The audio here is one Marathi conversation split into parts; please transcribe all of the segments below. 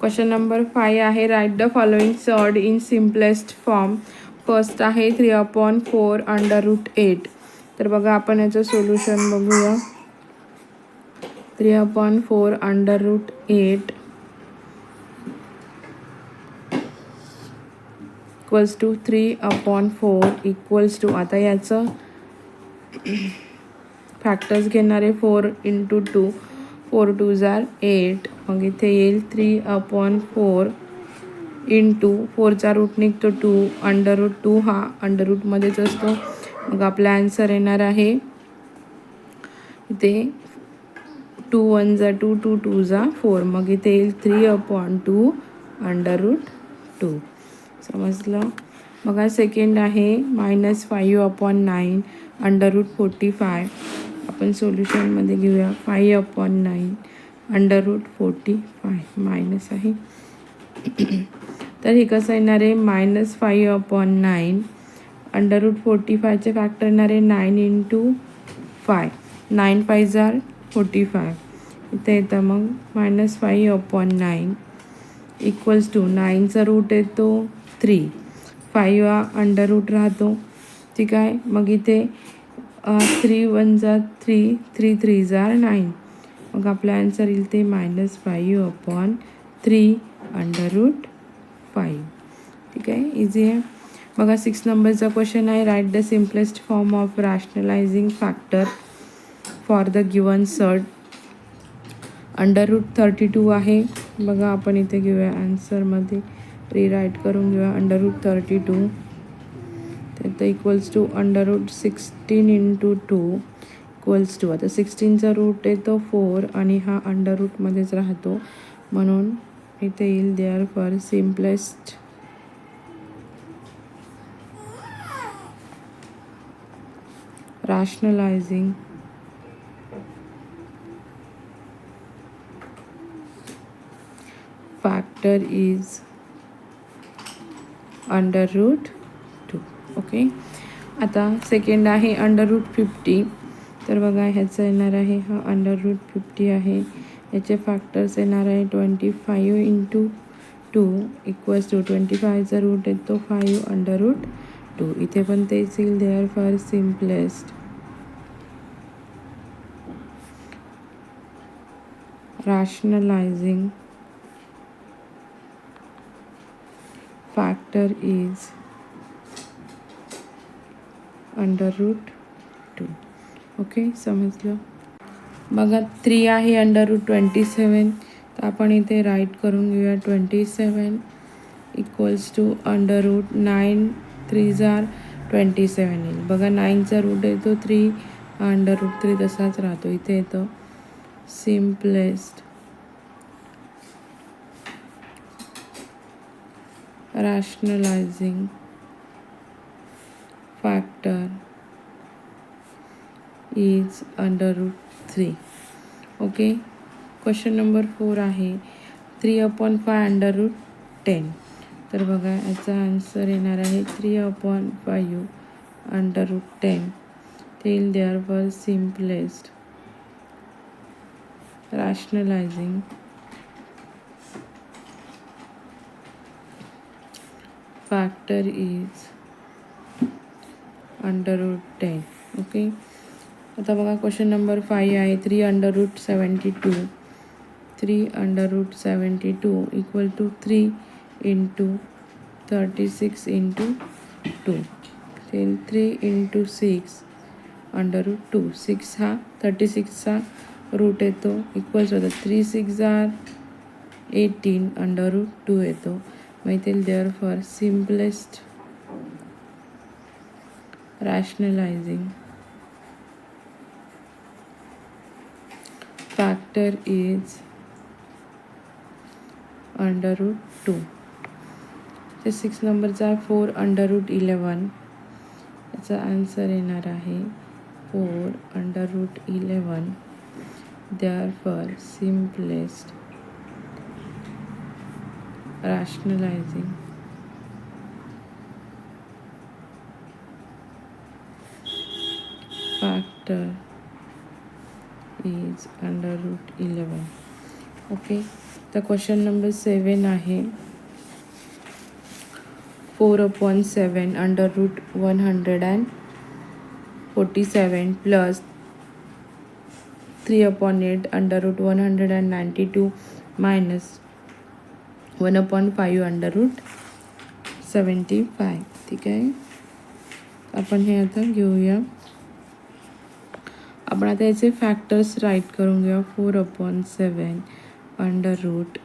क्वेश्चन नंबर 5 आहे write the following sort in simplest form. First आहे 3/4 √8. तर बघा आपण याचं सोल्युशन बघूया. 3/4 √8 इक्वल्स टू 3/4 इक्वल्स टू, आता याचं फॅक्टर्स घेणार आहे 4 × 2, 4 2 8. मग इथे येईल 3/4 इंटू 4चा रूट निघतो 2, √2 हा अंडररूटमध्येच असतो. मग आपला आन्सर येणार आहे इथे 2 1 2, 2 2 4. मग इथे येईल 3/2 √2. समजलं. बघा सेकंड आहे -5/9 √45. आपण सोल्युशनमध्ये घेऊया. 5/9 √45 मायनस आहे. तर हे कसं येणार आहे -5/9 √45चे फॅक्टर येणार आहे 9 × 5. 9 5 45. इथे येतं मग -5/9 इक्वल्स टू 9चा रूट येतो 3, 5 हा अंडररूट राहतो. ठीक आहे. मग इथे 3 1 3, 3 3 9. मग आपला आन्सर येईल ते -5/3 √5. ठीक आहे. इझी आहे. बघा 6 नंबरचा क्वेश्चन आहे write the simplest form of rationalising factor for the given सर्ट. √32 आहे. बघा आपण इथे घेऊया आन्सरमध्ये रिराईट करून घेऊया. √32 तर इक्वल्स टू √16 × 2 इक्वल्स टू, आता 16चा रूट येतो 4 आणि हा अंडररूटमध्येच राहतो म्हणून इथे येईल therefore simplest rationalising factor is √2. Okay. आता सेकंड आहे √50. तर बघा ह्याचं येणार आहे हा √50 आहे. याचे फॅक्टर्स येणार आहे 25 × 2 इक्वल्स टू 25चा रूट येतो 5 √2. इथे पण तेच येईल therefore simplest rationalising factor is √2. Okay. समजलं. बघा 3 आहे √27. तर आपण इथे राईट करून घेऊया. 27 इक्वल्स टू √9 3 27 येईल. बघा 9चा रूट येतो 3, √3 तसाच राहतो. इथे येतं simplest rationalising factor is √3. Okay. Question number 4 आहे 3/5 √10. तर बघा याचा आन्सर येणार आहे 3/5 √10. ते येईल therefore simplest rationalising factor is √10. Okay. आता बघा क्वेश्चन नंबर 5 आहे 3/72. 3/72 इक्वल टू 3 × 36 × 2. 3 × 6 √2. 6 हा 36चा रूट येतो इक्वल्स होतं 3 6 18 √2 येतो. मग इथे therefore simplest rationalising factor is √2. ते 6 नंबरचा 4 √11. याचा आन्सर येणार आहे 4 √11. Therefore simplest rationalising factor is √11. Okay. तर क्वेश्चन नंबर 7 आहे 4/7 under root 147 plus 3/8 under root 192 minus 1/5 under root 75. ठीक आहे, आपण हे आता घेऊया. आपण आता याचे फॅक्टर्स राईट करून घेऊया. 4/7 under root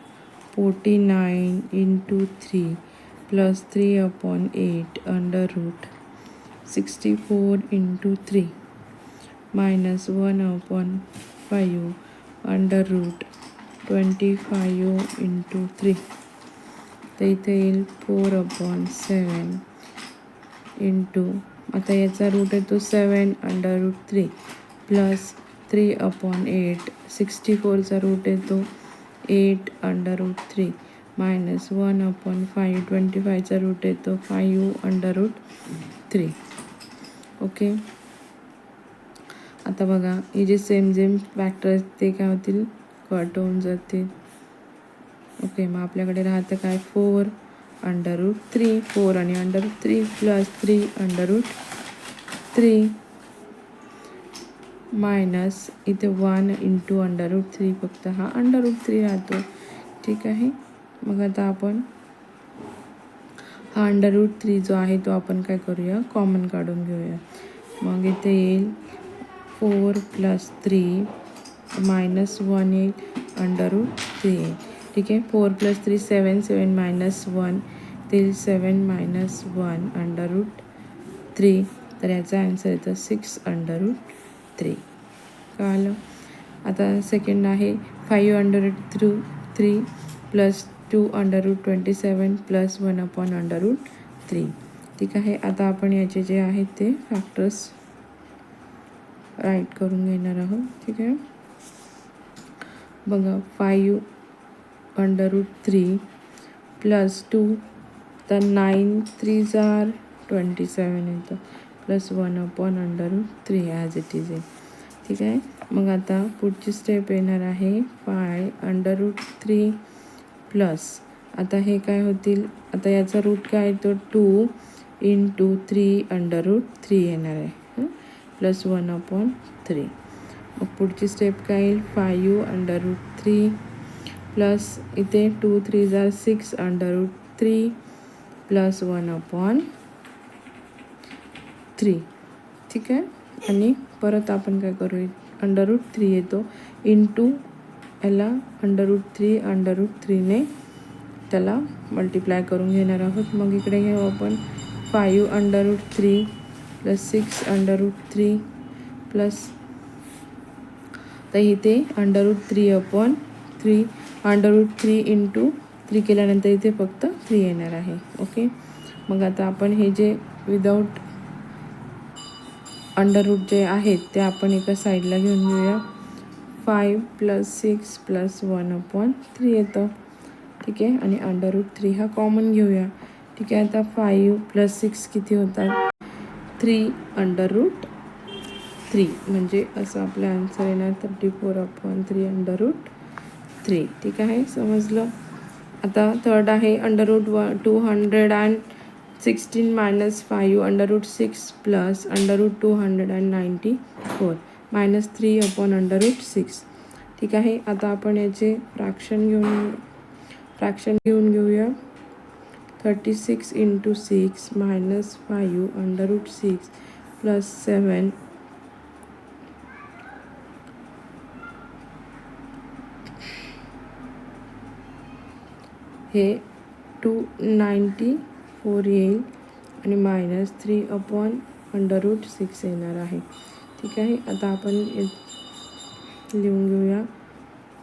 49 into 3 plus 3/8 under root 64 into 3 minus 1/5 under root 25 into 3. तर इथे येईल 4/7 इंटू, आता याचा रूट येतो 7 अंडर रूट 3 प्लस 3/8 64चा रूट येतो 8 अंडर रूट 3 मायनस 1/5 25चा रूट येतो 5 अंडर रूट 3. ओके, आता बघा हे जे सेम फॅक्टर ते काय होतील, कट होऊन जातील. ओके, मग आपल्याकडे राहतं काय 4 अंडर रूट 3 4 आणि under root 3 plus 3 under root 3 minus इथे 1 इंटू अंडर रूट 3, फक्त हा अंडर रूट 3 राहतो. ठीक आहे, मग आता आपण हा अंडर रूट 3 जो आहे तो आपण काय करूया, कॉमन काढून घेऊया. मग इथे येईल 4 प्लस 3 मायनस 1 येईल अंडर रूट 3 येईल. ठीक आहे, 4 प्लस 3 7 7 मायनस 1 ते 7 मायनस 1 अंडर रूट 3. तर याचा आन्सर येतं 6 अंडर रूट 3. कळलं. आता सेकंड आहे 5 under root 3 plus 2 under root 27 plus 1 under root 3. ठीक आहे, आता आपण याचे जे आहेत ते फॅक्टर्स राईट करून घेणार आहोत. ठीक आहे, बघा 5 अंडर रूट 3 प्लस 2, तर 9 3 आर 27 येतं plus 1 under root 3 as it is आहे. ठीक आहे, मग आता पुढची स्टेप येणार आहे 5 अंडर रूट 3 प्लस, आता हे काय होतील, आता याचा रूट काय येतो 2 इंटू 3 अंडर रूट 3 येणार आहे प्लस 1/3. मग पुढची स्टेप काय येईल 5 अंडर रूट 3 प्लस इथे 2 3 आर 6 अंडर रूट 3 प्लस 1/3. ठीक आहे, आणि परत आपण काय करू, अंडर रूट 3 येतो इंटू याला अंडर रूट 3ने त्याला मल्टिप्लाय करून घेणार आहोत. मग इकडे घेऊ आपण 5 under root 3 plus 6 under root 3 plus, तर इथे under root 3/3 under root 3 into 3 केल्यानंतर इथे फक्त 3 येणार आहे. ओके, मग आता आपण हे जे विदाऊट अंडर रूट जे आहेत ते आपण एका साईडला घेऊन घेऊया. 5 प्लस 6 प्लस 1/3 येतं. ठीक आहे, आणि अंडर रूट 3 हा कॉमन घेऊया. ठीक आहे, आता 5 प्लस 6 किती होतात 3 अंडर रूट 3, म्हणजे असं आपलं आन्सर येणार 34/3 अंडर रूट 3. ठीक आहे, समजलं. आता थर्ड आहे under root 216 minus 5 under root 6 plus under root 294 minus 3 under root 6. ठीक आहे, आता आपण याचे फ्रॅक्शन घेऊन घेऊया. 36 into 6 minus 5 under root 6 plus 7 हे 294 येईल आणि मायनस 3 अंडर रूट 6 येणार आहे. ठीक आहे, आता आपण लिहून घेऊया.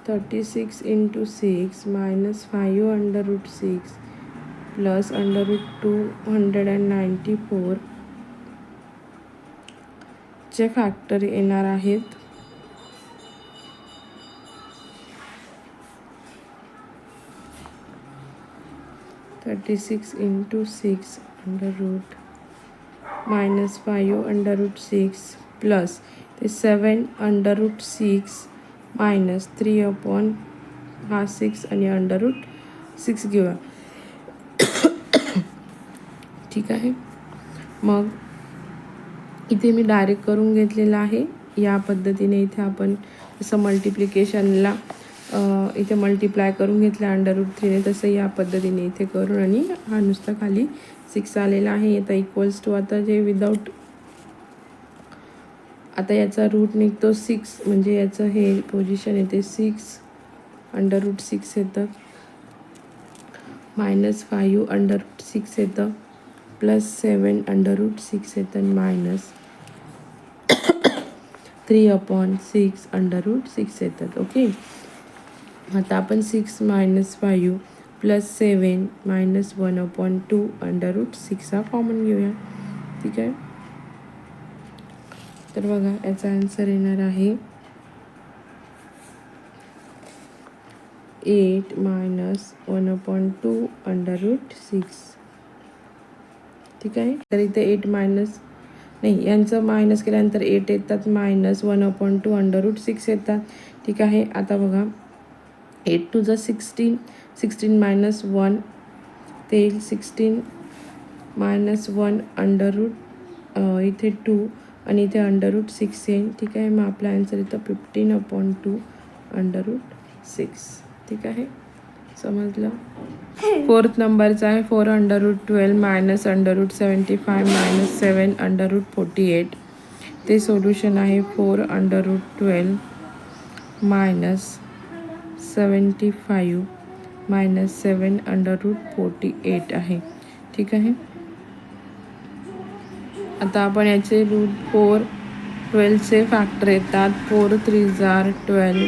36 into 6 minus 5 under root 6 plus under root 294 चे फॅक्टर येणार आहेत 36 into 6 under root minus 5 under root 6 plus ते 7 अंडर रूट 6 मायनस 3 हा 6 आणि अंडर रूट 6 घेऊया. ठीक आहे. मग इथे मी डायरेक्ट करून घेतलेलं आहे. या पद्धतीने इथे आपण जसं मल्टिप्लिकेशनला इथे मल्टिप्लाय करून घेतलं अंडर रूट 3ने, तसं या पद्धतीने इथे करून आणि हा नुसता खाली 6 आलेला आहे. आता इक्वल्स टू आता जे विदाऊट आता याचा रूट निघतो 6, म्हणजे याचं हे पोझिशन येते 6 अंडर रूट 6 येतं, -5 अंडर रूट 6 येतं, +7 अंडर रूट 6 येतं आणि -3/6 अंडर रूट 6 येतात. ओके. आता आपण 6 - 5 +7 -1/2 अंडर रूट 6 हा कॉमन घेऊया. ठीक आहे. तर बघा याचा आन्सर येणार आहे 8 - 1/2 अंडर रूट 6. ठीक आहे. तर इथे 8 मायनस नाही, यांचं मायनस केल्यानंतर 8 येतात, -1/2 अंडर रूट 6 येतात. ठीक आहे. आता बघा 8 × 2 = 16, 16 - 1 ते 16 - 1 अंडर रूट इथे 2 आणि इथे अंडर रूट 6 येईल. ठीक आहे. मग आपला आन्सर येतं 15/2 अंडर रूट 6. ठीक आहे. समजलं. 4th नंबरचा आहे 4 under root 12 under root 75 -7 under root 48. ते सोल्युशन आहे 4 अंडर रूट 12 -75 -7 अंडर रूट 48 आहे. ठीक आहे. आता आपण याचे रूट 4 12चे फॅक्टर येतात. 4 × 3 = 12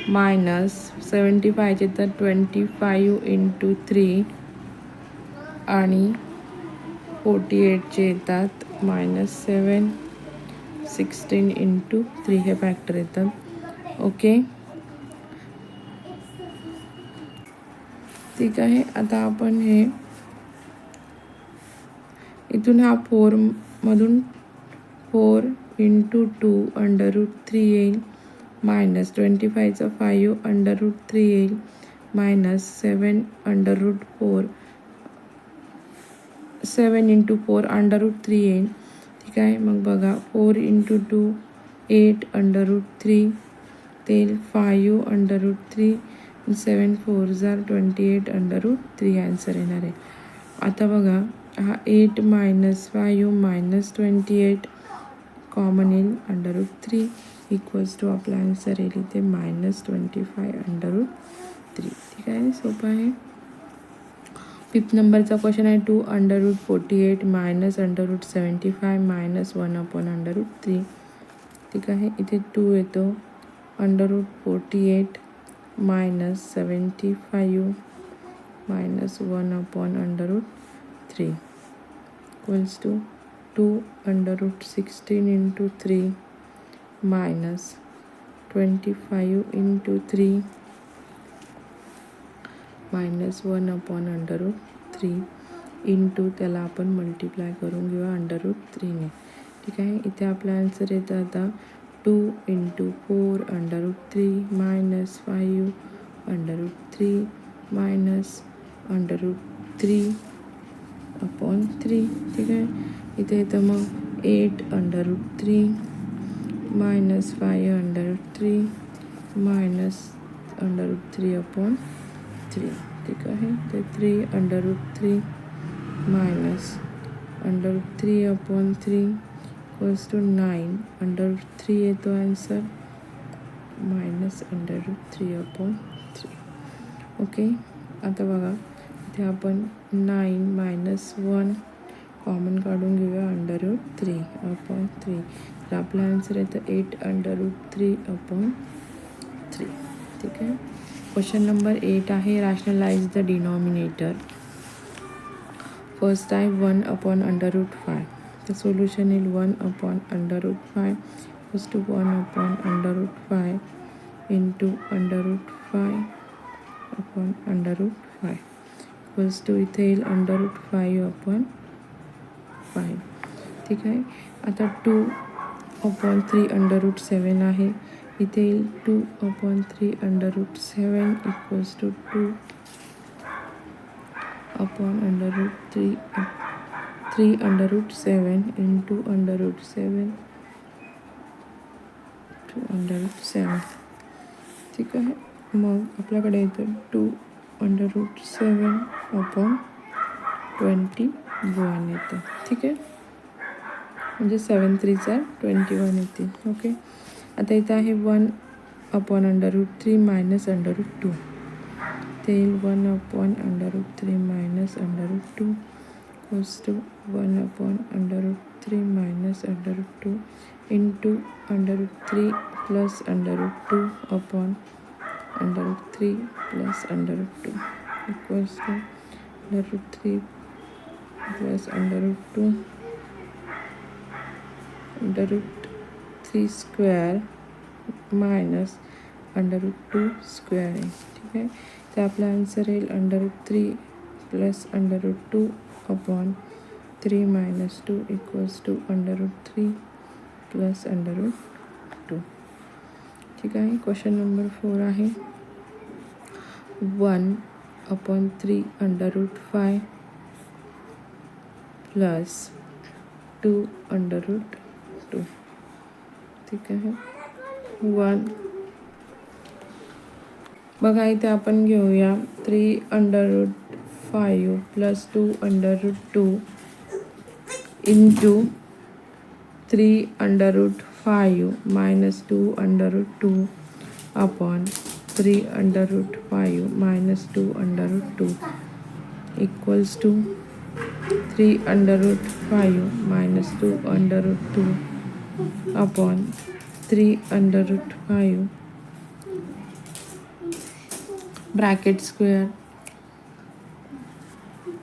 -75चे तर 25 × 3 आणि 48चे येतात -7 16 × 3 हे फॅक्टर येतात. ओके. ठीक आहे. आता आपण हे इथून हा 4 मधून 4 × 2 अंडर रूट 3 येईल, -25चा 5 अंडर रूट 3 येईल, -7 अंडर रूट 4 7 × 4 अंडर रूट 3 येईल. ठीक आहे. मग बघा 4 × 2 8 अंडर रूट 3 ते 5 under root 3 7 × 4 = 28 under root 3 answer येणार आहे. आता बघा हा 8 - 5 -28 कॉमन येईल अंडर रूट 3 इक्वल्स टू आपला आन्सर येईल इथे -25 अंडर रूट 3. ठीक आहे. सोपं आहे. 5th नंबरचा क्वेश्चन आहे 2 under root 48 under root 75 -1 under root 3. ठीक आहे. इथे 2 येतो, under root 48 -75 -1 under root 3 equals to 2 under root 16 × 3 -25 × 3 -1 under root 3 into त्याला आपण मल्टिप्लाय करून घेऊया अंडर रूट 3ने. ठीक आहे. इथे आपला आन्सर येतं आता 2 × 4 under root 3 -5 under root 3 under root 3/3. ठीक आहे. इथे येतं मग 8 under root 3 -5 under root 3 under root 3/3. ठीक आहे. ते 3 under root 3 under root 3/3 equals to 9 under root 3 येतो आन्सर अंडर रूट 3/3. ओके. आता बघा इथे आपण 9 - 1 कॉमन काढून घेऊया अंडर रूट 3/3. तर आपला आन्सर येतं 8 अंडर रूट 3/3. ठीक आहे. क्वेश्चन नंबर 8 आहे रॅशनलाइज द डिनॉमिनेटर. फर्स्ट आहे 1/√5. तर सोल्युशन येईल 1/√5 equals to 1/√5 into √5/√5 equals to इथे येईल √5/5. ठीक आहे. आता 2/3 अंडर रूट 7 आहे. इथे येईल 2/3 √7 इक्वल्स टू 2/3 √7 इंटू √7 2/7. ठीक आहे. मग आपल्याकडे येतं 2/7/21 येतं. ठीक आहे. म्हणजे 7 3 21 येते. ओके. आता इथं आहे 1/√3 मायनस √2. ते येईल 1/√3 minus √2 goes to 1/√3 minus √2 into √3 plus √2 upon √3 plus √2 equals to √3 plus √2 √3 square minus √2 square आहे. ठीक आहे. तर आपला आन्सर येईल √3 plus √2 upon 3 minus 2 equals to √3 plus √2. ठीक आहे. क्वेश्चन नंबर 4 आहे 1/3 √5 प्लस 2/2. ठीक आहे. 1 बघा इथे आपण घेऊया 3/5 plus 2/2 into 3/5 minus 2/2 upon 3/5 minus 2/2 equals to 3/5 minus 2/2 upon 3/5 bracket square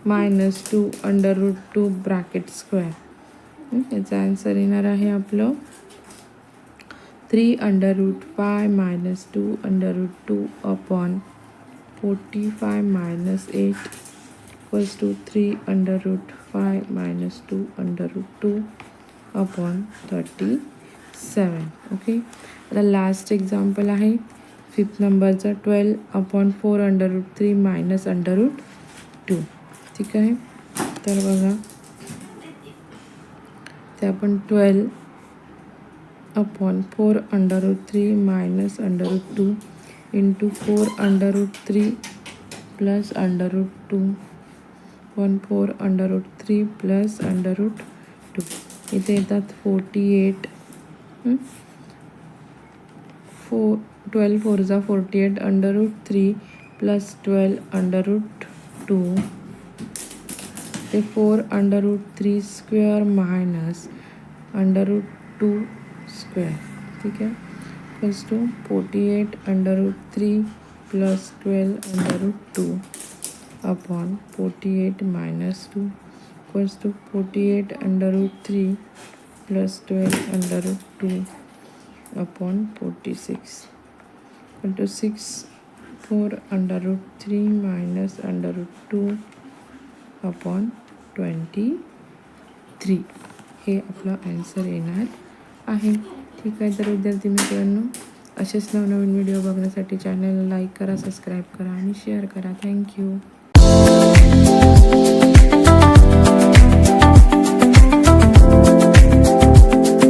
minus 2/2 bracket square. याचा आन्सर येणार आहे आपलं 3/5 minus 2/2 upon 45 minus 8 equals to 3/5 minus 2/2 upon 37. Okay. आता लास्ट एक्झाम्पल आहे 5th नंबरचं 12/4√3 मायनस √2. ठीक आहे. तर बघा ते आपण 12/4√3 मायनस √2 इंटू 4√3 प्लस √2 4√3 प्लस √2. इथे येतात 48. 12 4 48 √3 प्लस 12/2 ते 4√3 स्क्वेअर मायनस √2 स्क्वेअर. ठीक आहे. Equals to 48√3 plus 12/2 upon 48 minus 2 equals to 48√3 plus 12/2 upon 46 equal to 4√3 minus √2 upon 23. हे आपलं आन्सर येणार आहे. ठीक आहे. तर विद्यार्थी मित्रांनो असेच नवनवीन व्हिडिओ बघण्यासाठी चॅनलला लाईक करा, सबस्क्राईब करा आणि शेअर करा. थँक्यू.